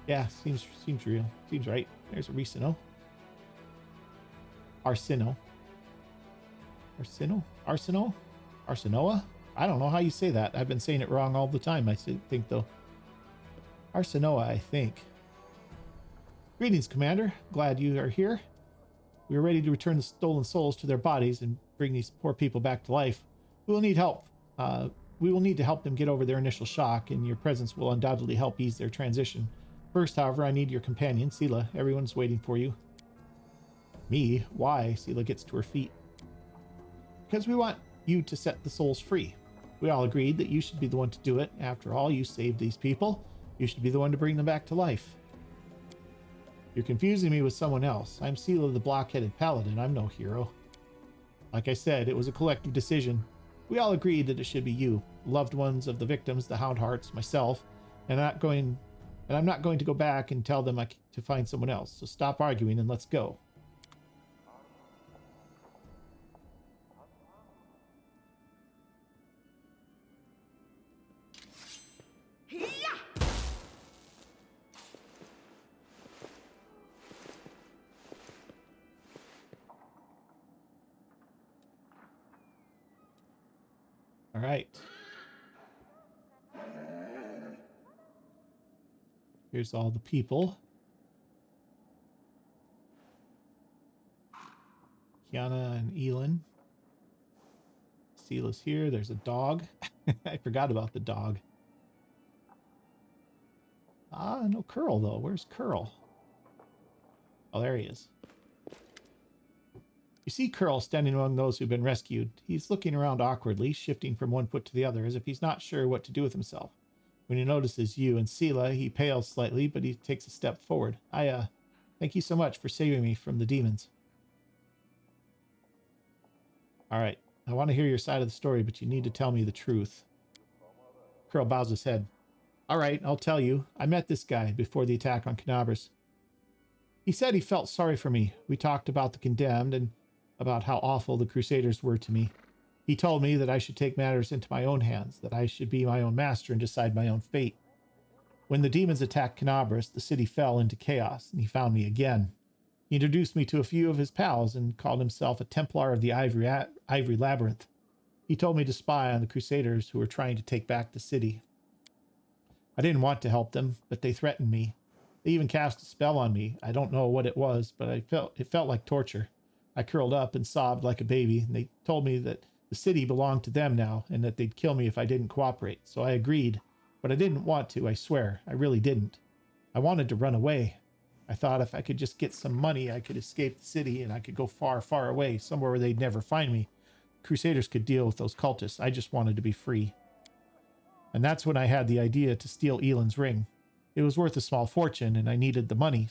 Yeah, seems real. Seems right. There's a Arsino. Arsinoa? I don't know how you say that. I've been saying it wrong all the time, I think, though. Arsinoa, I think. Greetings, Commander. Glad you are here. We are ready to return the stolen souls to their bodies and bring these poor people back to life. We will need help. We will need to help them get over their initial shock, and your presence will undoubtedly help ease their transition. First, however, I need your companion, Sela. Everyone's waiting for you. Me? Why? Sela gets to her feet. Because we want you to set the souls free. We all agreed that you should be the one to do it. After all, you saved these people. You should be the one to bring them back to life. You're confusing me with someone else. I'm Sela the block-headed paladin. I'm no hero. Like I said, it was a collective decision. We all agreed that it should be you, loved ones of the victims, the Houndhearts, myself, and I'm not going to go back and tell them to find someone else. So stop arguing and let's go. All right. Here's all the people. Kiana and Elon. Sela's here. There's a dog. I forgot about the dog. Ah, no Curl, though. Where's Curl? Oh, there he is. You You see Curl standing among those who've been rescued. He's looking around awkwardly, shifting from one foot to the other, as if he's not sure what to do with himself. When he notices you and Sela, he pales slightly, but he takes a step forward. Thank you so much for saving me from the demons. All right, I want to hear your side of the story, but you need to tell me the truth. Curl bows his head. All right, I'll tell you. I met this guy before the attack on Canabras. He said he felt sorry for me. We talked about the condemned and about how awful the Crusaders were to me. He told me that I should take matters into my own hands, that I should be my own master and decide my own fate. When the demons attacked Canabras, the city fell into chaos, and he found me again. He introduced me to a few of his pals and called himself a Templar of the Ivory Labyrinth. He told me to spy on the Crusaders who were trying to take back the city. I didn't want to help them, but they threatened me. They even cast a spell on me. I don't know what it was, but it felt like torture. I curled up and sobbed like a baby, and they told me that the city belonged to them now, and that they'd kill me if I didn't cooperate. So I agreed, but I didn't want to, I swear. I really didn't. I wanted to run away. I thought if I could just get some money, I could escape the city, and I could go far, far away, somewhere where they'd never find me. Crusaders could deal with those cultists. I just wanted to be free. And that's when I had the idea to steal Elin's ring. It was worth a small fortune, and I needed the money.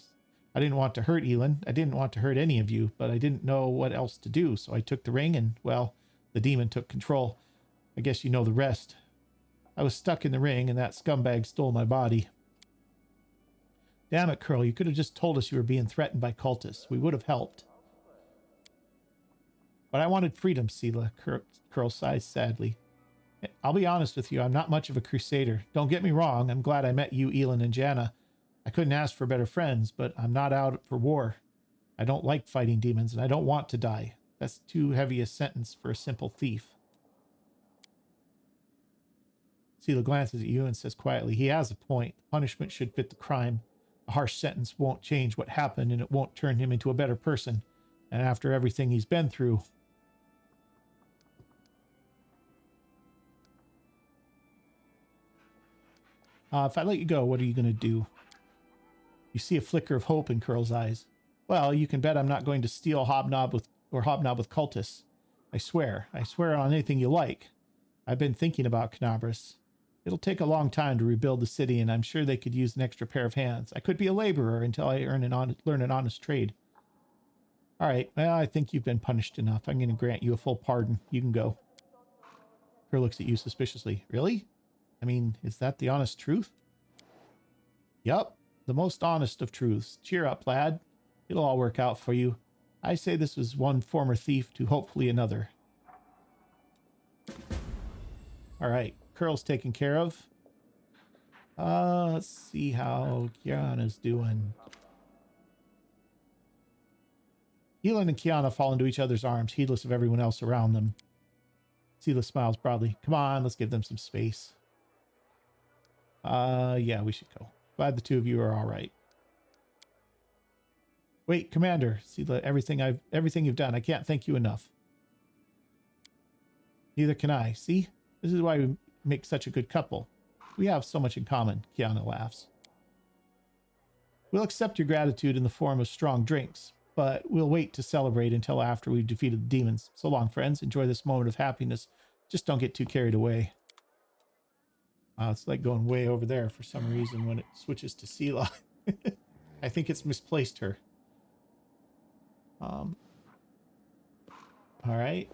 I didn't want to hurt Elin. I didn't want to hurt any of you, but I didn't know what else to do, so I took the ring, and, well, the demon took control. I guess you know the rest. I was stuck in the ring, and that scumbag stole my body. Damn it, Curl, you could have just told us you were being threatened by cultists. We would have helped. But I wanted freedom, Sela. Curl sighs sadly. I'll be honest with you, I'm not much of a crusader. Don't get me wrong, I'm glad I met you, Elin and Janna. I couldn't ask for better friends, but I'm not out for war. I don't like fighting demons, and I don't want to die. That's too heavy a sentence for a simple thief. Sela glances at you and says quietly, he has a point. Punishment should fit the crime. A harsh sentence won't change what happened, and it won't turn him into a better person. And after everything he's been through... if I let you go, what are you going to do? You see a flicker of hope in Curl's eyes. Well, you can bet I'm not going to steal hobnob with cultists. I swear on anything you like. I've been thinking about Canabras. It'll take a long time to rebuild the city, and I'm sure they could use an extra pair of hands. I could be a laborer until I learn an honest trade. All right, well, I think you've been punished enough. I'm going to grant you a full pardon. You can go. Curl looks at you suspiciously. Really? I mean, is that the honest truth? Yup, the most honest of truths. Cheer up, lad. It'll all work out for you. I say this was one former thief to hopefully another. All right, Curl's taken care of. Let's see how Kiana's doing. Elin and Kiana fall into each other's arms, heedless of everyone else around them. Sela smiles broadly. Come on, let's give them some space. Yeah, we should go. Glad the two of you are all right. Wait, Commander, Sela, everything you've done. I can't thank you enough. Neither can I. See? This is why we make such a good couple. We have so much in common, Kiana laughs. We'll accept your gratitude in the form of strong drinks, but we'll wait to celebrate until after we've defeated the demons. So long, friends. Enjoy this moment of happiness. Just don't get too carried away. It's like going way over there for some reason when it switches to Sela. I think it's misplaced her. All right.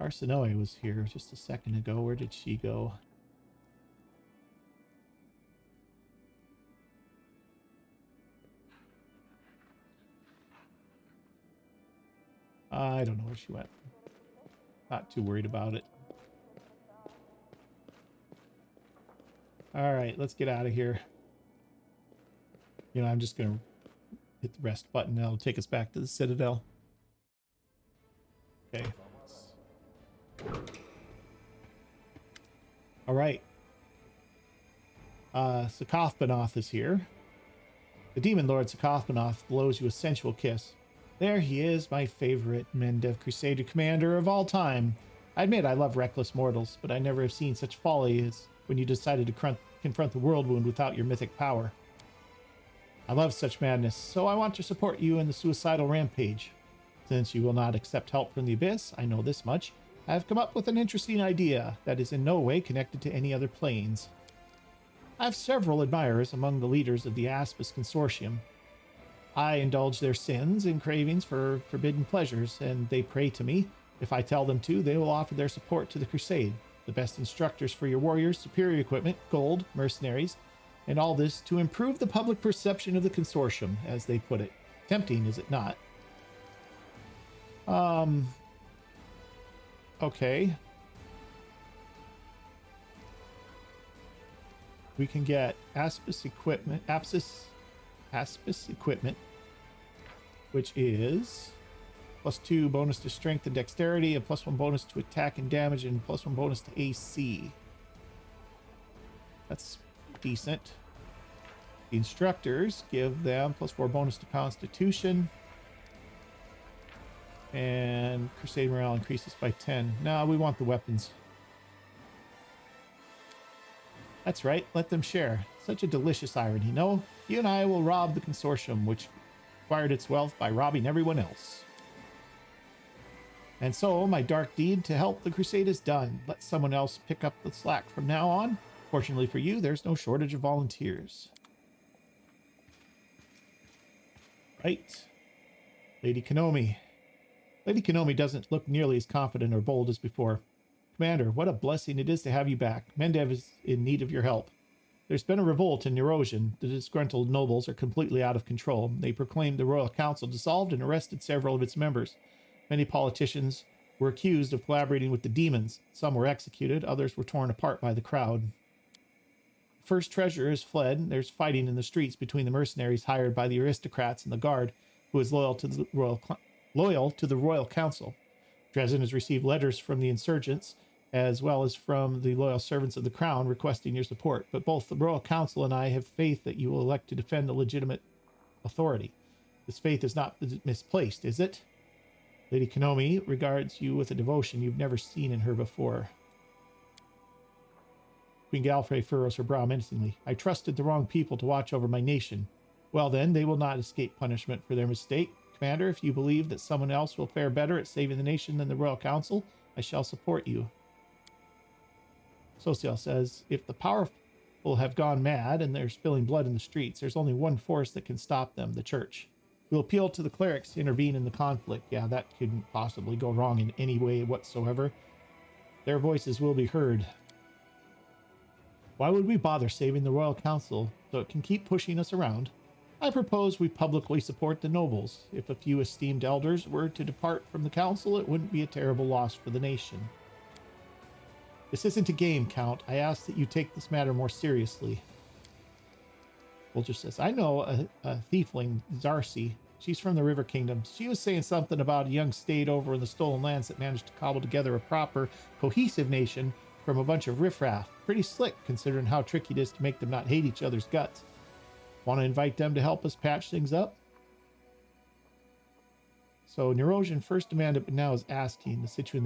Arsinoe was here just a second ago. Where did she go? I don't know where she went. Not too worried about it. All right, let's get out of here. You know, I'm just going to hit the rest button. That'll take us back to the Citadel. Okay. All right. Sakothbanoth is here. The Demon Lord Sakothbanoth blows you a sensual kiss. There he is, my favorite Mendev Crusader commander of all time. I admit I love reckless mortals, but I never have seen such folly as when you decided to confront the world wound without your mythic power. I love such madness, so I want to support you in the suicidal rampage. Since you will not accept help from the Abyss, I know this much. I have come up with an interesting idea that is in no way connected to any other planes. I have several admirers among the leaders of the Aspis Consortium. I indulge their sins and cravings for forbidden pleasures, and they pray to me. If I tell them to, they will offer their support to the crusade. The best instructors for your warriors, superior equipment, gold, mercenaries, and all this to improve the public perception of the consortium, as they put it. Tempting, is it not? Okay. We can get Aspis equipment, Aspis equipment, which is +2 bonus to strength and dexterity, a +1 bonus to attack and damage, and +1 bonus to AC. That's decent. The instructors give them +4 bonus to constitution. And crusade morale increases by 10. No, we want the weapons. That's right, let them share. Such a delicious irony, no? You and I will rob the consortium, which acquired its wealth by robbing everyone else. And so, my dark deed to help the crusade is done. Let someone else pick up the slack from now on. Fortunately for you, there's no shortage of volunteers. Right. Lady Kenomi. Lady Kenomi doesn't look nearly as confident or bold as before. Commander, what a blessing it is to have you back. Mendev is in need of your help. There's been a revolt in Eurasian. The disgruntled nobles are completely out of control. They proclaimed the Royal Council dissolved and arrested several of its members. Many politicians were accused of collaborating with the demons. Some were executed, others were torn apart by the crowd. The first treasurer has fled. There's fighting in the streets between the mercenaries hired by the aristocrats and the guard, who is loyal to the Royal Council. Dresden has received letters from the insurgents, as well as from the loyal servants of the crown, requesting your support. But both the Royal Council and I have faith that you will elect to defend the legitimate authority. This faith is not misplaced, is it? Lady Kenomi regards you with a devotion you've never seen in her before. Queen Galfrey furrows her brow menacingly. I trusted the wrong people to watch over my nation. Well then, they will not escape punishment for their mistake. Commander, if you believe that someone else will fare better at saving the nation than the Royal Council, I shall support you. Social says, if the powerful have gone mad and they're spilling blood in the streets, there's only one force that can stop them, the church. We'll appeal to the clerics to intervene in the conflict. Yeah, that couldn't possibly go wrong in any way whatsoever. Their voices will be heard. Why would we bother saving the Royal Council so it can keep pushing us around? I propose we publicly support the nobles. If a few esteemed elders were to depart from the council, it wouldn't be a terrible loss for the nation. This isn't a game, Count. I ask that you take this matter more seriously. Bolger says, I know a thiefling, Zarcy. She's from the River Kingdom. She was saying something about a young state over in the Stolen Lands that managed to cobble together a proper, cohesive nation from a bunch of riffraff. Pretty slick, considering how tricky it is to make them not hate each other's guts. Want to invite them to help us patch things up? So Neurosian first demanded, but now is asking. The situation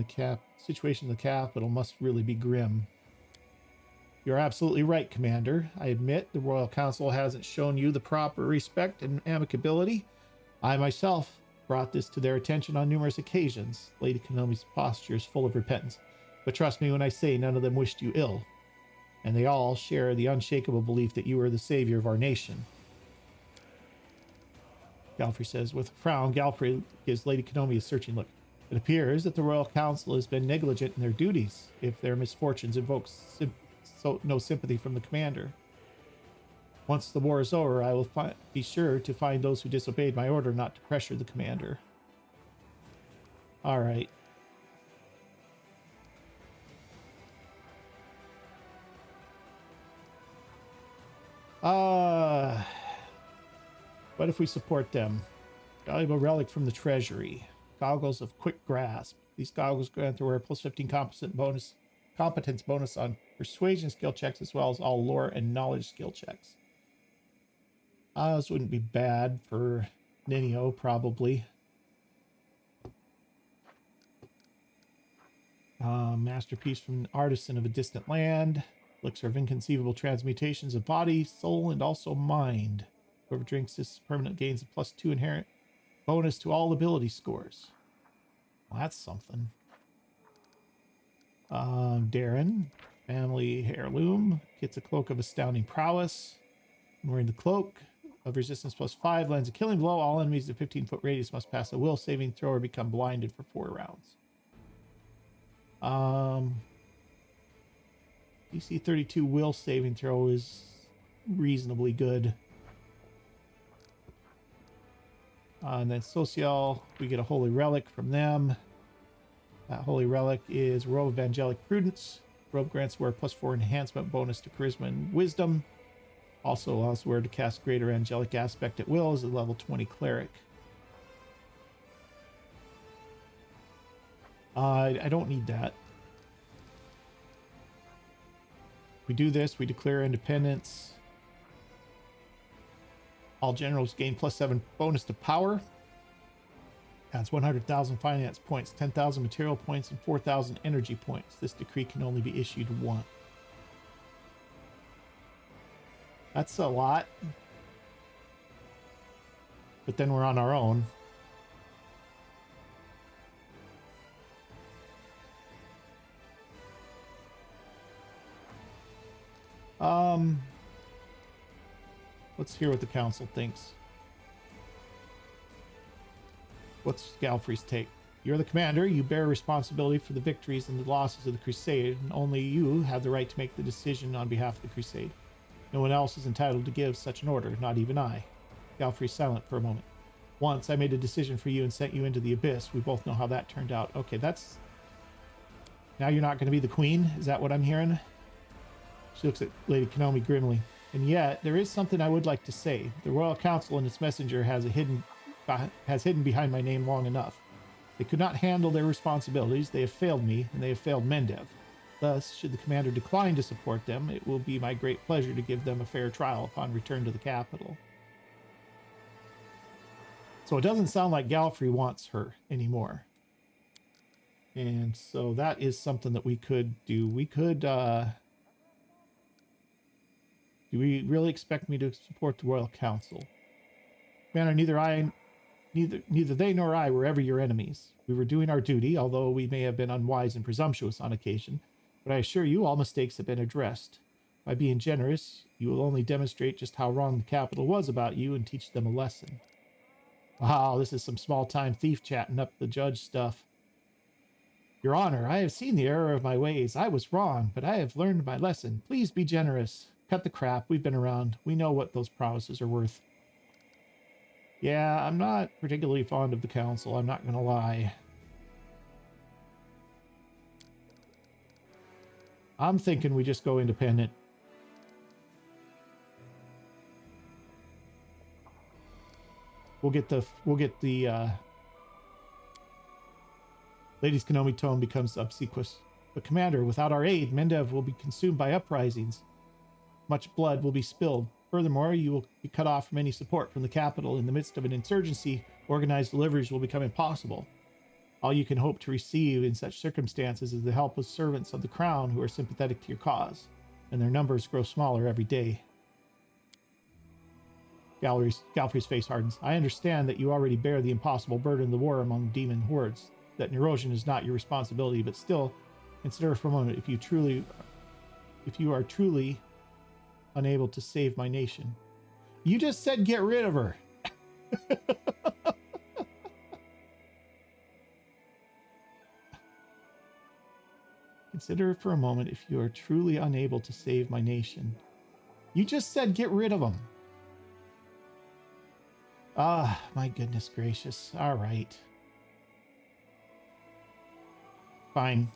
in the capital must really be grim. You're absolutely right, Commander. I admit the Royal Council hasn't shown you the proper respect and amicability. I myself brought this to their attention on numerous occasions. Lady Konomi's posture is full of repentance. But trust me when I say none of them wished you ill. And they all share the unshakable belief that you are the savior of our nation. Galfrey says, with a frown, Galfrey gives Lady Kenomi a searching look. It appears that the Royal Council has been negligent in their duties, if their misfortunes evoke no sympathy from the commander. Once the war is over, I will be sure to find those who disobeyed my order not to pressure the commander. All right. What if we support them? Valuable relic from the treasury. Goggles of quick grasp. These goggles grant the wearer plus 15 competence bonus on persuasion skill checks, as well as all lore and knowledge skill checks. This wouldn't be bad for Ninio, probably. Masterpiece from an artisan of a distant land. Elixir of inconceivable transmutations of body, soul, and also mind. Whoever drinks this permanent gains a +2 inherent bonus to all ability scores. Well, that's something. Darren, family heirloom, gets a cloak of astounding prowess. And wearing the cloak of resistance +5 lands a killing blow. All enemies of 15-foot radius must pass a will saving throw or become blinded for 4 rounds. DC 32 will saving throw is reasonably good. And then Social, we get a holy relic from them. That holy relic is Robe of Angelic Prudence. Robe grants wearer +4 enhancement bonus to charisma and wisdom. Also allows wearer to cast greater angelic aspect at will as a level 20 cleric. I don't need that. We do this, we declare independence. All generals gain +7 bonus to power. Adds 100,000 finance points, 10,000 material points, and 4,000 energy points. This decree can only be issued once. That's a lot. But then we're on our own. Let's hear what the council thinks. What's Galfrey's take? You're the commander. You bear responsibility for the victories and the losses of the crusade, and only you have the right to make the decision on behalf of the crusade. No one else is entitled to give such an order, not even I. Galfrey's silent for a moment. Once I made a decision for you and sent you into the abyss. We both know how that turned out. Okay, that's... Now you're not going to be the queen? Is that what I'm hearing? She looks at Lady Kenomi grimly. And yet, there is something I would like to say. The Royal Council and its messenger has hidden behind my name long enough. They could not handle their responsibilities. They have failed me, and they have failed Mendev. Thus, should the commander decline to support them, it will be my great pleasure to give them a fair trial upon return to the capital. So it doesn't sound like Galfrey wants her anymore. And so that is something that we could do. We could, do we really expect me to support the Royal Council? Commander, neither they nor I were ever your enemies. We were doing our duty, although we may have been unwise and presumptuous on occasion. But I assure you, all mistakes have been addressed. By being generous, you will only demonstrate just how wrong the capital was about you and teach them a lesson. Wow, this is some small-time thief chatting up the judge stuff. Your Honor, I have seen the error of my ways. I was wrong, but I have learned my lesson. Please be generous. Cut the crap. We've been around. We know what those promises are worth. Yeah, I'm not particularly fond of the council. I'm not going to lie. I'm thinking we just go independent. We'll get the Lady's Kenomi tone becomes obsequious. But Commander, without our aid, Mendev will be consumed by uprisings. Much blood will be spilled. Furthermore, you will be cut off from any support from the capital. In the midst of an insurgency, organized deliveries will become impossible. All you can hope to receive in such circumstances is the help of servants of the crown who are sympathetic to your cause, and their numbers grow smaller every day. Galfrey's face hardens. I understand that you already bear the impossible burden of the war among demon hordes, that Nerosian is not your responsibility, but still, consider for a moment if you are truly unable to save my nation. You just said get rid of her. Consider for a moment if you are truly unable to save my nation. You just said get rid of them. Ah, my goodness gracious. All right. Fine.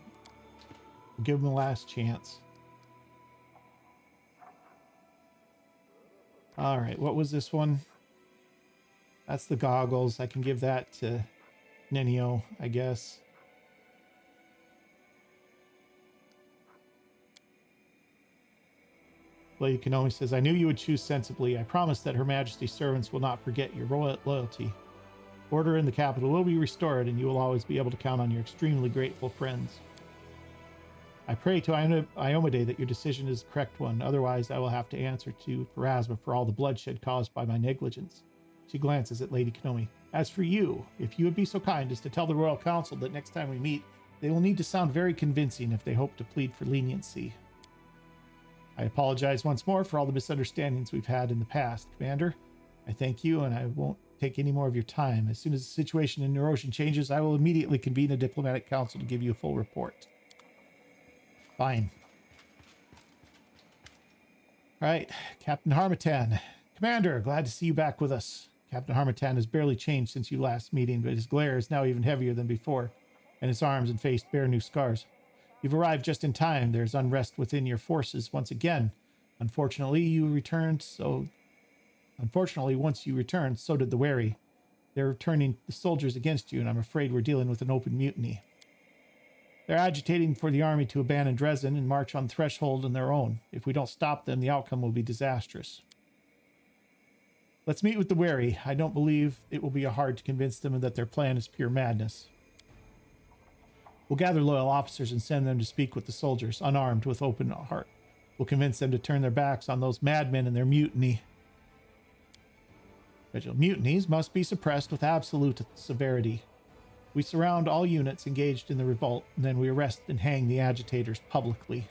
We'll give them a last chance. All right, what was this one? That's the goggles. I can give that to Nenio, I guess. Lady Kenomi says, I knew you would choose sensibly. I promise that Her Majesty's servants will not forget your loyalty. Order in the capital will be restored, and you will always be able to count on your extremely grateful friends. I pray to Iomade that your decision is the correct one. Otherwise, I will have to answer to Pharasma for all the bloodshed caused by my negligence. She glances at Lady Konomi. As for you, if you would be so kind as to tell the Royal Council that next time we meet, they will need to sound very convincing if they hope to plead for leniency. I apologize once more for all the misunderstandings we've had in the past, Commander. I thank you, and I won't take any more of your time. As soon as the situation in Neurosian changes, I will immediately convene a diplomatic council to give you a full report. Fine. All right, Captain Harmattan. Commander, glad to see you back with us. Captain Harmattan has barely changed since your last meeting, but his glare is now even heavier than before, and his arms and face bear new scars. You've arrived just in time. There's unrest within your forces once again. Unfortunately, once you returned, so did the wary. They're turning the soldiers against you, and I'm afraid we're dealing with an open mutiny. They're agitating for the army to abandon Dresden and march on threshold on their own. If we don't stop them, the outcome will be disastrous. Let's meet with the wary. I don't believe it will be hard to convince them that their plan is pure madness. We'll gather loyal officers and send them to speak with the soldiers, unarmed, with open heart. We'll convince them to turn their backs on those madmen and their mutiny. Mutinies must be suppressed with absolute severity. We surround all units engaged in the revolt, and then we arrest and hang the agitators publicly.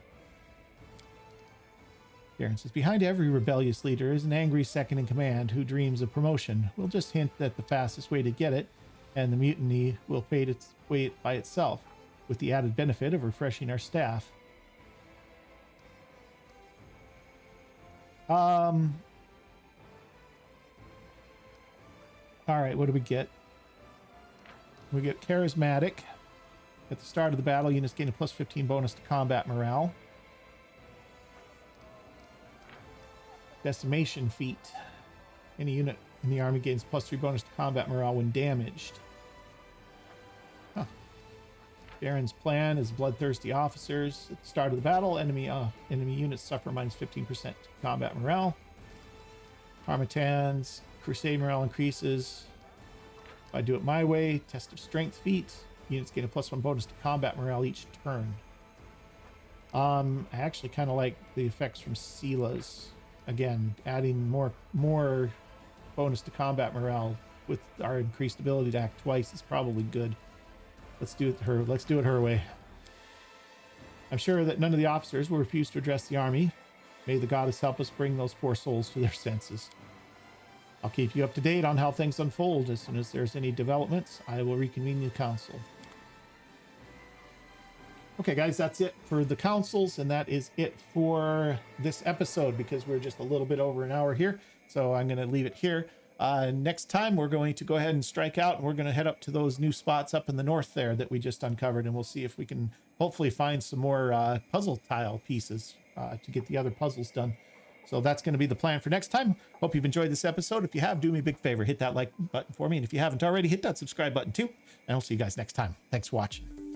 Darren says, behind every rebellious leader is an angry second in command who dreams of promotion. We'll just hint at the fastest way to get it, and the mutiny will fade its way by itself, with the added benefit of refreshing our staff. All right, what do we get? We get charismatic. At the start of the battle, units gain a plus 15 bonus to combat morale. Decimation feat. Any unit in the army gains plus 3 bonus to combat morale when damaged. Huh. Baron's plan is bloodthirsty officers. At the start of the battle, enemy units suffer minus 15% combat morale. Harmattan's crusade morale increases. If I do it my way, test of strength feat. Units gain a plus 1 bonus to combat morale each turn. I actually kind of like the effects from Sila's. Again, adding more bonus to combat morale with our increased ability to act twice is probably good. Let's do it her way. I'm sure that none of the officers will refuse to address the army. May the goddess help us bring those poor souls to their senses. I'll keep you up to date on how things unfold. As soon as there's any developments, I will reconvene the council. Okay, guys, that's it for the councils, and that is it for this episode because we're just a little bit over an hour here. So I'm going to leave it here. Next time, we're going to go ahead and strike out, and we're going to head up to those new spots up in the north there that we just uncovered, and we'll see if we can hopefully find some more puzzle tile pieces to get the other puzzles done. So that's going to be the plan for next time. Hope you've enjoyed this episode. If you have, do me a big favor. Hit that like button for me. And if you haven't already, hit that subscribe button too. And I'll see you guys next time. Thanks for watching.